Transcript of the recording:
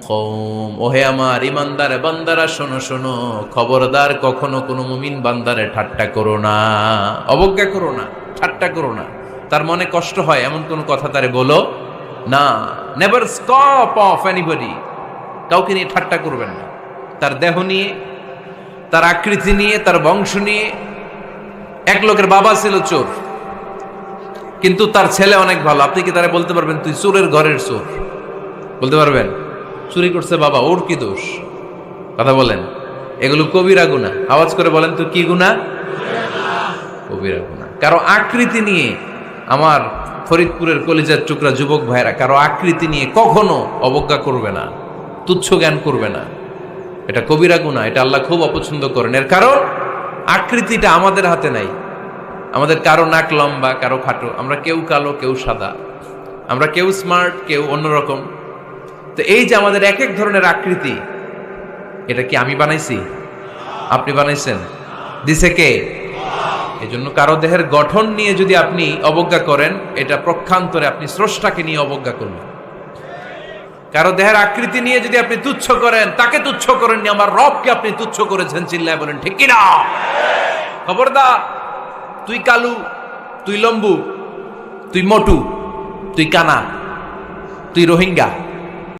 কওম, ওহে আমার ইমানদার বান্দারা শোনো শোনো, খবরদার কখনো কোনো মুমিন বান্দারে ঠাট্টা করো না, অবজ্ঞা করো না, ঠাট্টা করো না। তার মনে কষ্ট হয় এমন কোনো কথা তারে বলো না। নেভার স্কপ অফ এনিবডি, কাউকে নিয়ে ঠাট্টা করবেন না। তার দেহ নিয়ে, তার আকৃতি নিয়ে, তার বংশ নিয়ে। এক লোকের বাবা ছিল চোর, কিন্তু তার ছেলে অনেক ভালো। আপনি কি তারা বলতে পারবেন তুই চোরের ঘরের চোর? বলতে পারবেন? চুরি করছে বাবা, ওর কি দোষ? কথা বলেন। এগুলো কবিরা গুনাহ। আওয়াজ করে বলেন তো কি গুনাহ? কবিরা গুনাহ। কারো আকৃতি নিয়ে, আমার ফরিদপুরের কলিজার টুকরা যুবক ভাইরা, কারো আকৃতি নিয়ে কখনো অবজ্ঞা করবে না, তুচ্ছ জ্ঞান করবে না। এটা কবিরা গুনাহ, এটা আল্লাহ খুব অপছন্দ করেন। এর কারণ আকৃতিটা আমাদের হাতে নাই। আমাদের কারো নাক লম্বা, কারো খাটো, আমরা কেউ কালো, কেউ সাদা, আমরা কেউ স্মার্ট, কেউ অন্যরকম। তো এই যে আমাদের এক এক ধরনের আকৃতি, এটা কি আমি বানাইছি? আপনি বানাইছেন? দিছে কে? এই জন্য কারো দেহের গঠন নিয়ে যদি আপনি অবজ্ঞা করেন, এটা প্রক্ষান্তরে আপনি স্রষ্টাকে নিয়ে অবজ্ঞা করবেন। কারো দেহের আকৃতি নিয়ে যদি আপনি তুচ্ছ করেন, তাকে তুচ্ছ করেননি, আমার রবকে আপনি তুচ্ছ করেছেন। চিল্লায় বলেন ঠিক কিনা? খবরদার, তুই কালু, তুই লম্বু, তুই মোটু, তুই কানা, তুই রোহিঙ্গা,